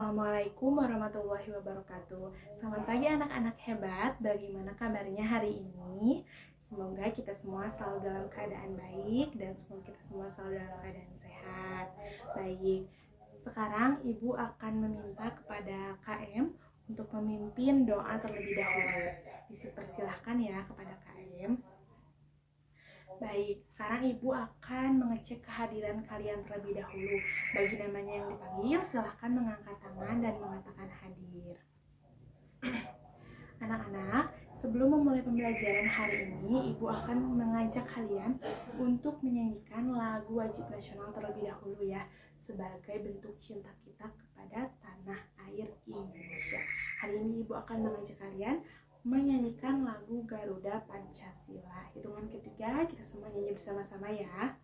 Assalamualaikum warahmatullahi wabarakatuh. Selamat pagi anak-anak hebat. Bagaimana kabarnya hari ini? Semoga kita semua selalu dalam keadaan baik dan semoga kita semua selalu dalam keadaan sehat. Baik, sekarang Ibu akan meminta kepada KM untuk memimpin doa terlebih dahulu. Dipersilahkan ya kepada KM. Baik, sekarang Ibu akan mengecek kehadiran kalian terlebih dahulu. Bagi namanya yang dipanggil, silahkan mengangkat tangan dan mengatakan hadir. Anak-anak, sebelum memulai pembelajaran hari ini, Ibu akan mengajak kalian untuk menyanyikan lagu wajib nasional terlebih dahulu ya, sebagai bentuk cinta kita kepada tanah air Indonesia. Hari ini Ibu akan mengajak kalian menyanyikan lagu Garuda Pancasila. Hitungan ketiga, kita semua nyanyi bersama-sama ya.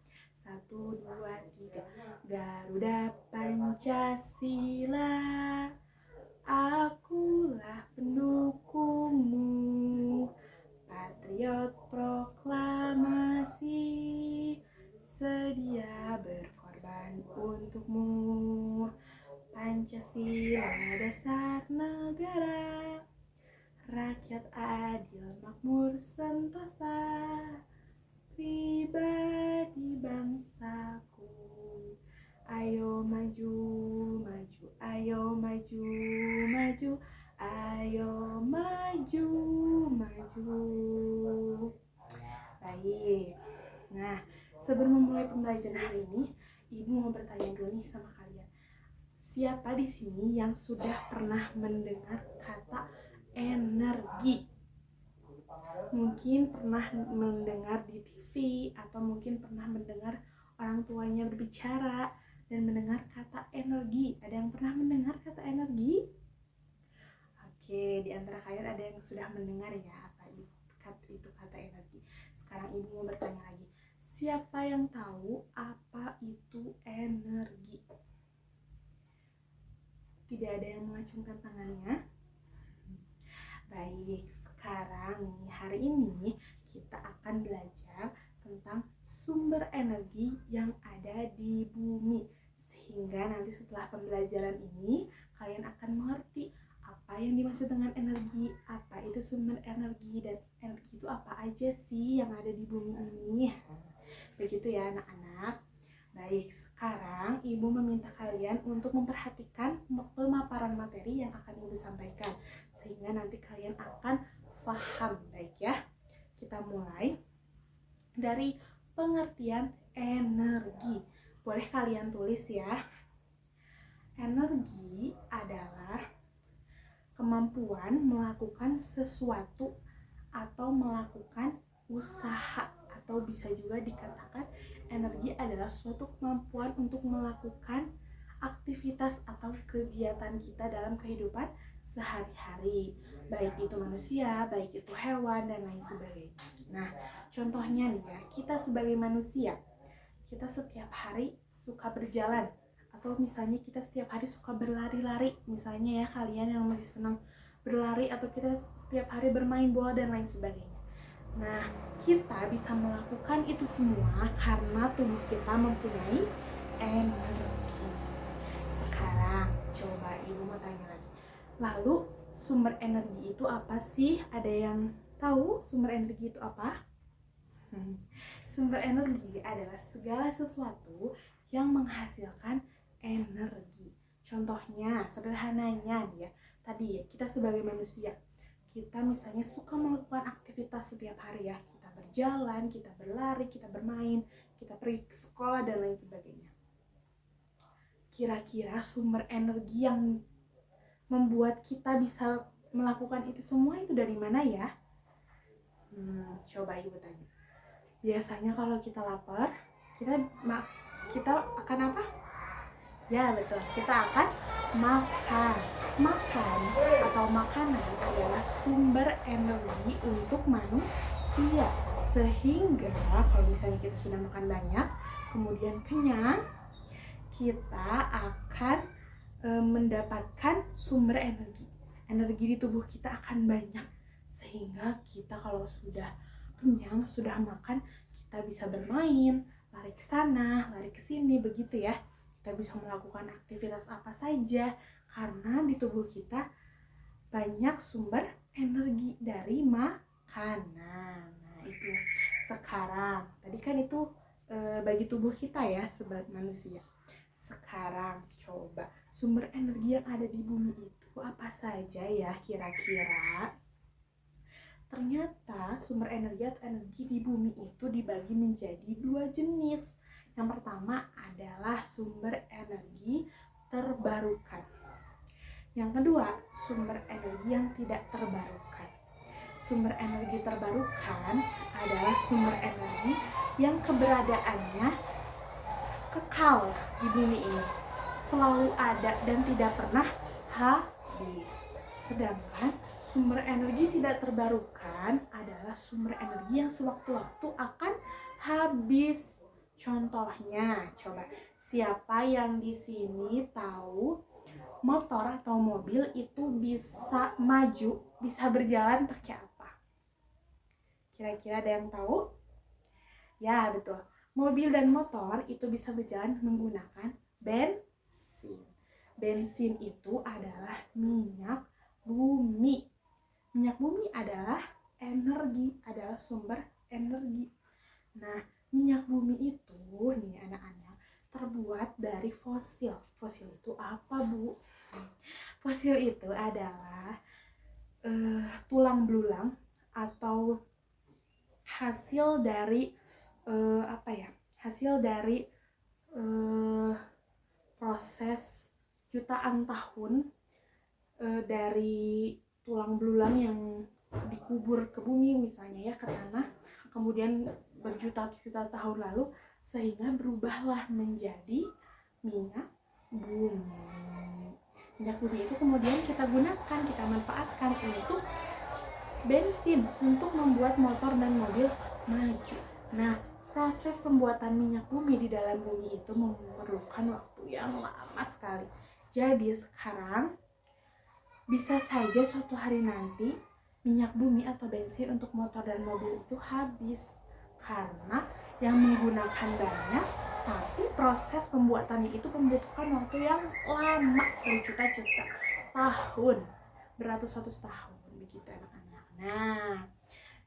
1, 2, 3. Garuda Pancasila, akulah pendukungmu. Patriot proklamasi, sedia berkorban untukmu. Pancasila dasar negara, rakyat adil makmur sentosa, pribadi bangsaku. Ayo maju, maju, ayo maju, maju, ayo maju, maju. Baik, nah sebelum memulai pembelajaran hari ini, Ibu mau bertanya dulu nih sama kalian. Siapa di sini yang sudah pernah mendengar kata energi? Mungkin pernah mendengar di TV atau mungkin pernah mendengar orang tuanya berbicara dan mendengar kata energi. Ada yang pernah mendengar kata energi? Oke, di antara kalian ada yang sudah mendengar ya apa itu kata energi. Sekarang Ibu mau bertanya lagi. Siapa yang tahu apa itu energi? Tidak ada yang mengacungkan tangannya. Baik, sekarang nih hari ini kita akan belajar tentang sumber energi yang ada di bumi, sehingga nanti setelah pembelajaran ini kalian akan mengerti apa yang dimaksud dengan energi, apa itu sumber energi, dan energi itu apa aja sih yang ada di bumi ini. Begitu ya anak-anak. Baik, sekarang Ibu meminta kalian untuk memperhatikan pemaparan materi yang akan Ibu sampaikan, sehingga nanti kalian akan paham. Baik ya, kita mulai dari pengertian energi. Boleh kalian tulis ya. Energi adalah kemampuan melakukan sesuatu atau melakukan usaha, atau bisa juga dikatakan energi adalah suatu kemampuan untuk melakukan aktivitas atau kegiatan kita dalam kehidupan sehari-hari, baik itu manusia, baik itu hewan, dan lain sebagainya. Nah, contohnya nih ya, kita sebagai manusia, kita setiap hari suka berjalan, atau misalnya kita setiap hari suka berlari-lari, misalnya ya kalian yang masih senang berlari, atau kita setiap hari bermain bola dan lain sebagainya. Nah, kita bisa melakukan itu semua karena tubuh kita mempunyai energi. Sekarang, coba Ibu mau tanya lagi. Lalu, sumber energi itu apa sih? Ada yang tahu sumber energi itu apa? Sumber energi adalah segala sesuatu yang menghasilkan energi. Contohnya, sederhananya ya, tadi ya, kita sebagai manusia, kita misalnya suka melakukan aktivitas setiap hari ya, kita berjalan, kita berlari, kita bermain, kita pergi ke sekolah dan lain sebagainya. Kira-kira sumber energi yang membuat kita bisa melakukan itu semua itu dari mana ya? Coba Ibu tanya. Biasanya kalau kita lapar, kita akan apa? Ya betul, kita akan makan. Makan atau makanan adalah sumber energi untuk manusia. Sehingga kalau misalnya kita sudah makan banyak, kemudian kenyang, kita akan mendapatkan sumber energi. Energi di tubuh kita akan banyak, sehingga kita kalau sudah kenyang, sudah makan, kita bisa bermain, lari ke sana, lari ke sini, begitu ya. Kita bisa melakukan aktivitas apa saja Karena di tubuh kita banyak sumber energi dari makanan. Nah itu. Sekarang tadi kan itu bagi tubuh kita ya sebagai manusia. Sekarang coba sumber energi yang ada di bumi itu apa saja ya kira-kira? Ternyata sumber energi atau energi di bumi itu dibagi menjadi 2 jenis. Yang pertama adalah sumber energi terbarukan. Yang kedua, sumber energi yang tidak terbarukan. Sumber energi terbarukan adalah sumber energi yang keberadaannya kekal di bumi ini, selalu ada dan tidak pernah habis. Sedangkan sumber energi tidak terbarukan adalah sumber energi yang sewaktu-waktu akan habis. Contohnya, coba siapa yang di sini tahu motor atau mobil itu bisa maju, bisa berjalan pakai apa? Kira-kira ada yang tahu? Ya, betul. Mobil dan motor itu bisa berjalan menggunakan bensin. Bensin itu adalah minyak bumi. Minyak bumi adalah energi, adalah sumber energi. Nah, minyak bumi itu nih anak-anak terbuat dari fosil. Fosil itu apa, Bu? Fosil itu adalah tulang belulang atau hasil dari hasil dari proses jutaan tahun dari tulang belulang yang dikubur ke bumi misalnya ya, ke tanah, kemudian berjuta-juta tahun lalu sehingga berubahlah menjadi minyak bumi. Minyak bumi itu kemudian kita gunakan, kita manfaatkan untuk bensin untuk membuat motor dan mobil maju. Nah, proses pembuatan minyak bumi di dalam bumi itu memerlukan waktu yang lama sekali. Jadi sekarang bisa saja suatu hari nanti minyak bumi atau bensin untuk motor dan mobil itu habis karena yang menggunakan banyak, tapi proses pembuatannya itu membutuhkan waktu yang lama, berjuta-juta tahun, beratus-ratus tahun begitu anak-anak. Nah,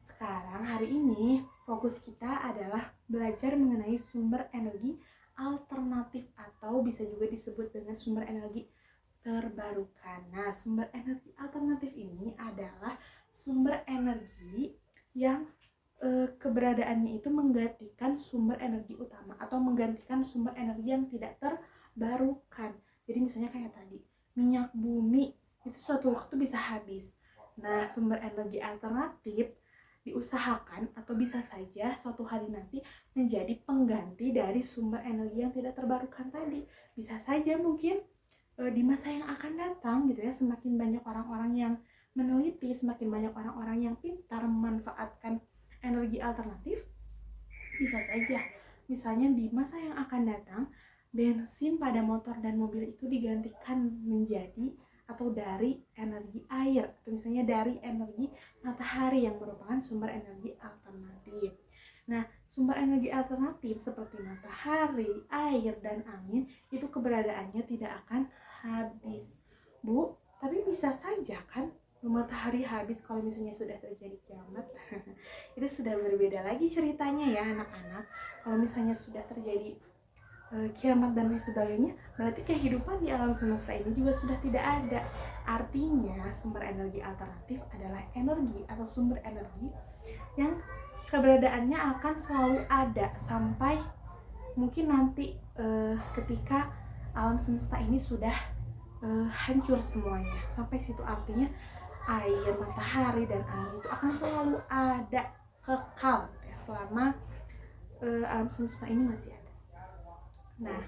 sekarang hari ini fokus kita adalah belajar mengenai sumber energi alternatif atau bisa juga disebut dengan sumber energi terbarukan. Nah, sumber energi alternatif ini adalah sumber energi yang keberadaannya itu menggantikan sumber energi utama atau menggantikan sumber energi yang tidak terbarukan. Jadi misalnya kayak tadi, minyak bumi itu suatu waktu bisa habis. Nah, sumber energi alternatif diusahakan atau bisa saja suatu hari nanti menjadi pengganti dari sumber energi yang tidak terbarukan tadi. Bisa saja mungkin di masa yang akan datang gitu ya, semakin banyak orang-orang yang meneliti, semakin banyak orang-orang yang pintar memanfaatkan energi alternatif, bisa saja misalnya di masa yang akan datang bensin pada motor dan mobil itu digantikan menjadi atau dari energi air atau misalnya dari energi matahari yang merupakan sumber energi alternatif. Nah, sumber energi alternatif seperti matahari, air, dan angin itu keberadaannya tidak akan habis, Bu. Tapi bisa saja kan matahari habis kalau misalnya sudah terjadi kiamat. Itu sudah berbeda lagi ceritanya ya anak-anak. Kalau misalnya sudah terjadi kiamat dan lain sebagainya, berarti kehidupan di alam semesta ini juga sudah tidak ada. Artinya sumber energi alternatif adalah energi atau sumber energi yang keberadaannya akan selalu ada sampai mungkin nanti ketika alam semesta ini sudah hancur semuanya. Sampai situ artinya air, matahari, dan angin itu akan selalu ada, kekal ya, selama alam semesta ini masih ada. Nah,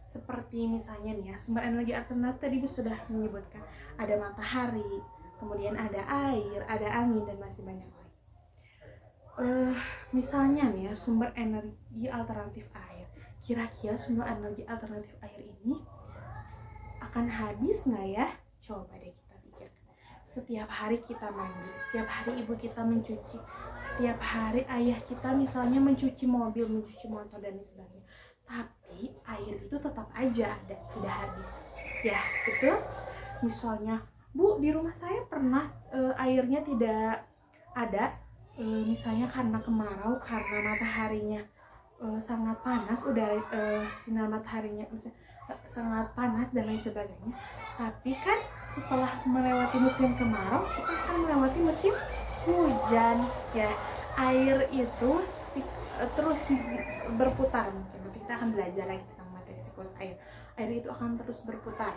seperti misalnya nih ya, sumber energi alternatif tadi sudah menyebutkan ada matahari, kemudian ada air, ada angin, dan masih banyak lagi. Misalnya nih ya, sumber energi alternatif air. Kira-kira sumber energi alternatif air ini akan habis nggak ya? Coba deh kita pikirkan. Setiap hari kita mandi, setiap hari ibu kita mencuci, setiap hari ayah kita misalnya mencuci mobil, mencuci motor, dan sebagainya. Tapi air itu tetap aja ada, tidak habis. Ya, betul. Misalnya, Bu, di rumah saya pernah airnya tidak ada, misalnya karena kemarau, karena mataharinya sangat panas, udara sinar mataharinya misalnya, sangat panas dan lain sebagainya. Tapi kan setelah melewati musim kemarau, kita akan melewati musim hujan. Ya, air itu terus berputar. Mungkin nanti kita akan belajar lagi tentang materi siklus air. Air itu akan terus berputar.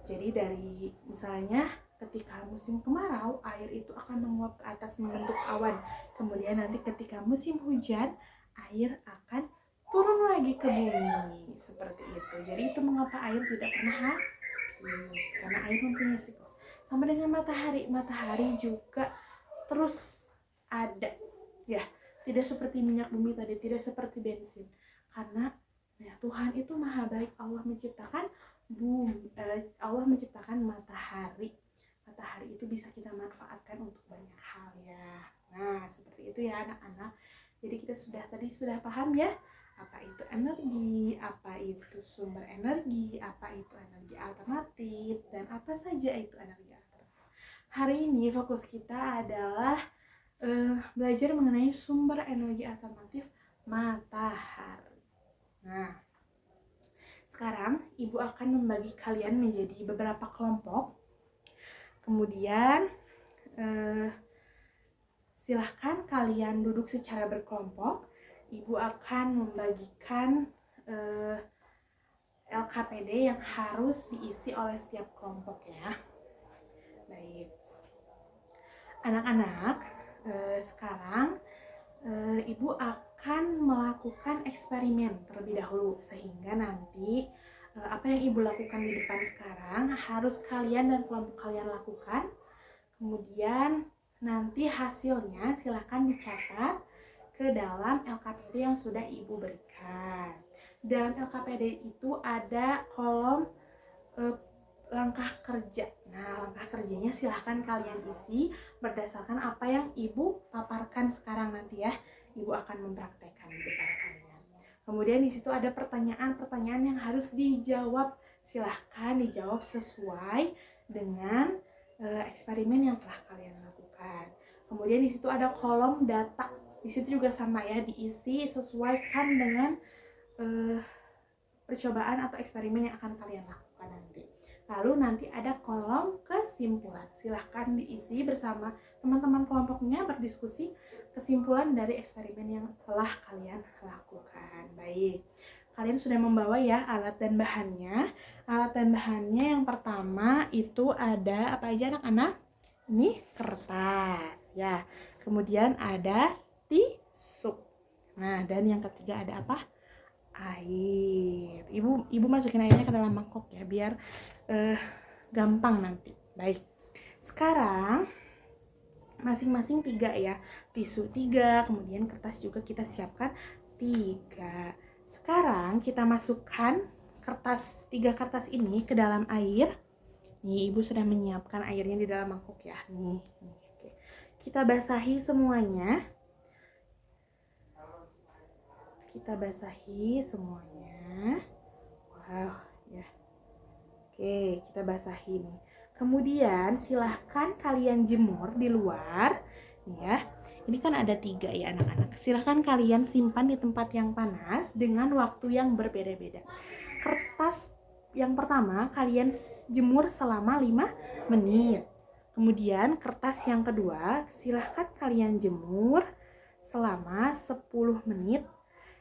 Jadi dari misalnya ketika musim kemarau, air itu akan menguap ke atas membentuk awan. Kemudian nanti ketika musim hujan, air akan turun lagi ke bumi. Seperti itu. Jadi itu mengapa air tidak pernah habis, karena air mempunyai siklus. Sama dengan matahari. Matahari juga terus ada. Ya, tidak seperti minyak bumi tadi, tidak seperti bensin. Karena ya, Tuhan itu maha baik. Allah menciptakan Allah menciptakan matahari. Matahari itu bisa kita manfaatkan untuk banyak hal ya. Nah, seperti itu ya anak-anak. Jadi kita tadi sudah paham ya, apa itu energi, apa itu sumber energi, apa itu energi alternatif, dan apa saja itu energi alternatif. Hari ini fokus kita adalah belajar mengenai sumber energi alternatif matahari. Nah, sekarang Ibu akan membagi kalian menjadi beberapa kelompok. Kemudian silahkan kalian duduk secara berkelompok. Ibu akan membagikan LKPD yang harus diisi oleh setiap kelompok ya. Baik, anak-anak, sekarang Ibu akan melakukan eksperimen terlebih dahulu, sehingga nanti apa yang Ibu lakukan di depan sekarang harus kalian dan kelompok kalian lakukan. Kemudian nanti hasilnya silahkan dicatat ke dalam LKPD yang sudah Ibu berikan. Dalam LKPD itu ada kolom langkah kerja. Nah, langkah kerjanya silahkan kalian isi berdasarkan apa yang Ibu paparkan sekarang nanti ya. Ibu akan mempraktekkan di depan kalian. Kemudian di situ ada pertanyaan-pertanyaan yang harus dijawab. Silahkan dijawab sesuai dengan eksperimen yang telah kalian lakukan. Kemudian di situ ada kolom data. Di situ juga sama ya, diisi sesuaikan dengan percobaan atau eksperimen yang akan kalian lakukan nanti. Lalu nanti ada kolom kesimpulan. Silahkan diisi bersama teman-teman kelompoknya, berdiskusi kesimpulan dari eksperimen yang telah kalian lakukan. Baik, kalian sudah membawa ya alat dan bahannya. Alat dan bahannya yang pertama itu ada apa aja anak-anak? Ini kertas ya. Kemudian ada tisu. Nah, dan yang ketiga ada apa? Air. Ibu masukin airnya ke dalam mangkok ya, biar gampang nanti. Baik, sekarang masing-masing 3 ya, tisu 3, kemudian kertas juga kita siapkan 3. Sekarang kita masukkan 3 kertas ini ke dalam air. Nih, Ibu sudah menyiapkan airnya di dalam mangkok ya. Nih. Oke. Kita basahi semuanya. Wow, ya. Oke, kita basahi nih. Kemudian silahkan kalian jemur di luar, nih ya. Ini kan ada 3 ya anak-anak. Silahkan kalian simpan di tempat yang panas dengan waktu yang berbeda-beda. Kertas yang pertama kalian jemur selama 5 menit. Kemudian kertas yang kedua silahkan kalian jemur selama 10 menit.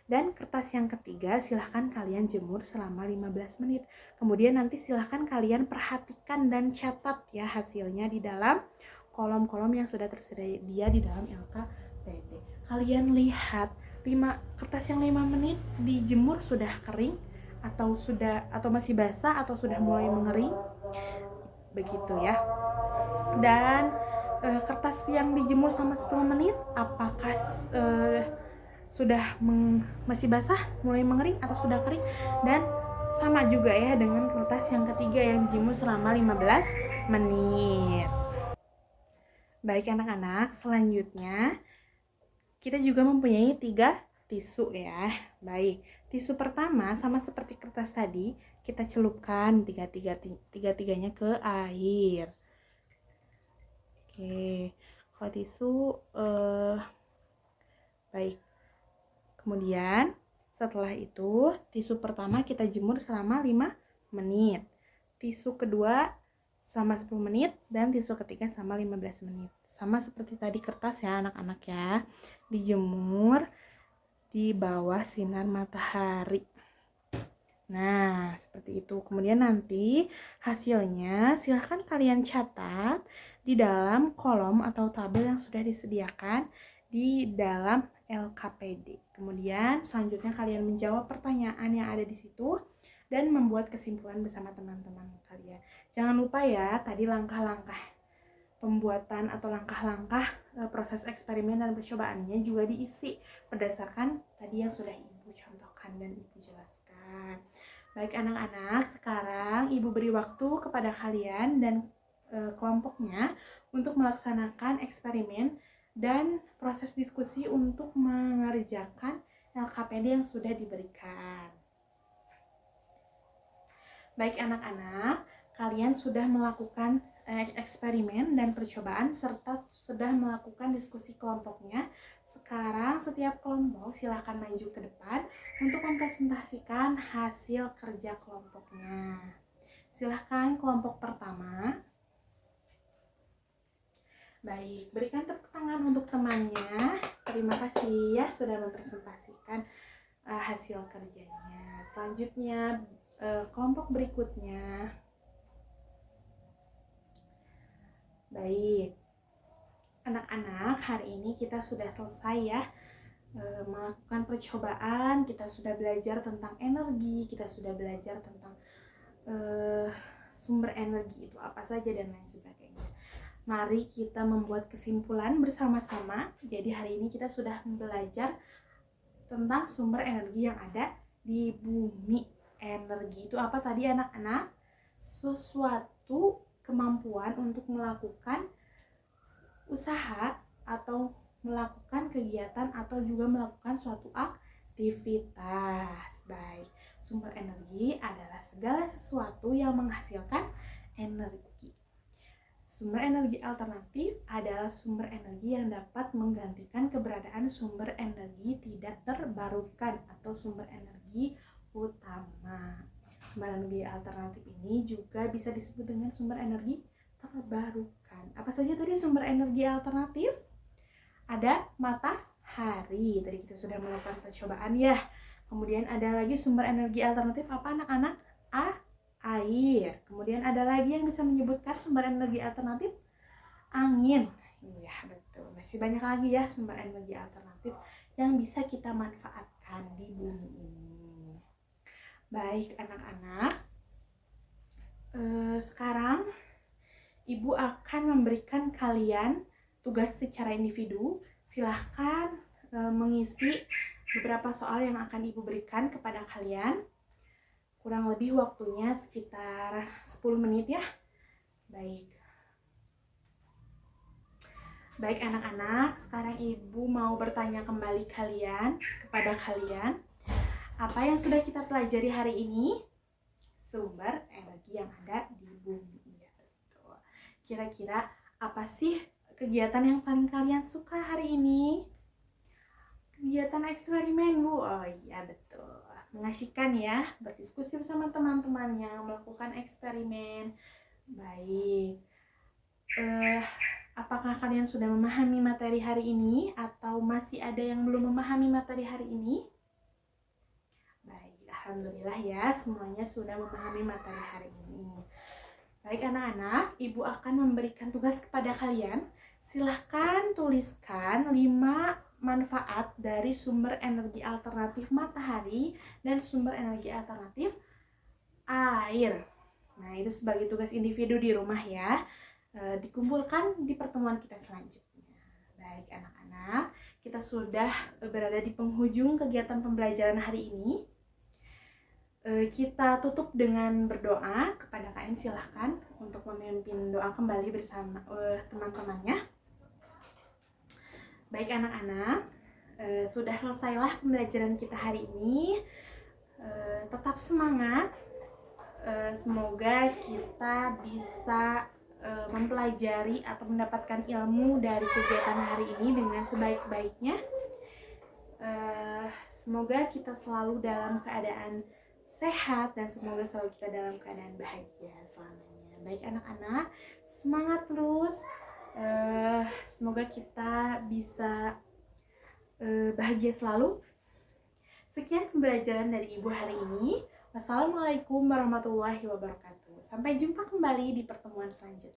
Dan kertas yang ketiga silahkan kalian jemur selama 15 menit. Kemudian nanti silahkan kalian perhatikan dan catat ya hasilnya di dalam kolom-kolom yang sudah tersedia di dalam LKPD. Kalian lihat kertas yang 5 menit dijemur sudah kering atau masih basah atau sudah mulai mengering. Begitu ya. Dan kertas yang dijemur selama 10 menit apakah sudah masih basah, mulai mengering atau sudah kering. Dan sama juga ya dengan kertas yang ketiga yang dijemur selama 15 menit. Baik anak-anak, selanjutnya kita juga mempunyai 3 tisu ya. Baik, tisu pertama sama seperti kertas tadi, kita celupkan tiga-tiganya ke air. Oke, kalau tisu baik. Kemudian setelah itu tisu pertama kita jemur selama 5 menit. Tisu kedua selama 10 menit dan tisu ketiga selama 15 menit. Sama seperti tadi kertas ya anak-anak ya. Dijemur di bawah sinar matahari. Nah, seperti itu. Kemudian nanti hasilnya silahkan kalian catat di dalam kolom atau tabel yang sudah disediakan di dalam LKPD. Kemudian selanjutnya kalian menjawab pertanyaan yang ada di situ dan membuat kesimpulan bersama teman-teman kalian. Jangan lupa ya, tadi langkah-langkah pembuatan atau langkah-langkah proses eksperimen dan percobaannya juga diisi berdasarkan tadi yang sudah Ibu contohkan dan Ibu jelaskan. Baik anak-anak, sekarang Ibu beri waktu kepada kalian dan kelompoknya untuk melaksanakan eksperimen dan proses diskusi untuk mengerjakan LKPD yang sudah diberikan. Baik anak-anak, kalian sudah melakukan eksperimen dan percobaan serta sudah melakukan diskusi kelompoknya. Sekarang setiap kelompok silahkan maju ke depan untuk mempresentasikan hasil kerja kelompoknya. Silahkan kelompok pertama. Baik, berikan tepuk tangan untuk temannya. Terima kasih ya sudah mempresentasikan hasil kerjanya. Selanjutnya kelompok berikutnya. Baik, anak-anak, hari ini kita sudah selesai ya melakukan percobaan. Kita sudah belajar tentang energi, kita sudah belajar tentang sumber energi itu apa saja dan lain sebagainya. Mari kita membuat kesimpulan bersama-sama. Jadi hari ini kita sudah belajar tentang sumber energi yang ada di bumi. Energi itu apa tadi anak-anak? Sesuatu kemampuan untuk melakukan usaha atau melakukan kegiatan atau juga melakukan suatu aktivitas. Baik, sumber energi adalah segala sesuatu yang menghasilkan energi. Sumber energi alternatif adalah sumber energi yang dapat menggantikan keberadaan sumber energi tidak terbarukan atau sumber energi utama. Sumber energi alternatif ini juga bisa disebut dengan sumber energi terbarukan. Apa saja tadi sumber energi alternatif? Ada matahari, tadi kita sudah melakukan percobaan ya. Kemudian ada lagi sumber energi alternatif apa anak-anak? Air. Kemudian ada lagi yang bisa menyebutkan sumber energi alternatif? Angin. Iya betul. Masih banyak lagi ya sumber energi alternatif yang bisa kita manfaatkan di bumi ini. Baik anak-anak, sekarang Ibu akan memberikan kalian tugas secara individu. Silahkan mengisi beberapa soal yang akan Ibu berikan kepada kalian. Kurang lebih waktunya sekitar 10 menit ya. Baik anak-anak, sekarang Ibu mau bertanya kembali kepada kalian. Apa yang sudah kita pelajari hari ini? Sumber energi yang ada di bumi. Ya, betul. Kira-kira apa sih kegiatan yang paling kalian suka hari ini? Kegiatan eksperimen, Bu. Oh iya betul. Mengasyikan ya, berdiskusi bersama teman-temannya, melakukan eksperimen. Baik. Apakah kalian sudah memahami materi hari ini atau masih ada yang belum memahami materi hari ini? Baik, alhamdulillah ya, semuanya sudah memahami materi hari ini. Baik anak-anak, Ibu akan memberikan tugas kepada kalian. Silahkan tuliskan 5 manfaat dari sumber energi alternatif matahari dan sumber energi alternatif air. Nah, itu sebagai tugas individu di rumah ya. Dikumpulkan di pertemuan kita selanjutnya. Baik anak-anak, kita sudah berada di penghujung kegiatan pembelajaran hari ini. Kita tutup dengan berdoa. Kepada kalian silahkan untuk memimpin doa kembali bersama teman-temannya. Baik anak-anak, Sudah selesailah pembelajaran kita hari ini. Tetap semangat. Semoga kita bisa mempelajari atau mendapatkan ilmu dari kegiatan hari ini dengan sebaik-baiknya. Semoga kita selalu dalam keadaan sehat dan semoga selalu kita dalam keadaan bahagia selamanya. Baik anak-anak, semangat terus. Semoga kita bisa bahagia selalu. Sekian pembelajaran dari Ibu hari ini. Wassalamualaikum warahmatullahi wabarakatuh. Sampai jumpa kembali di pertemuan selanjutnya.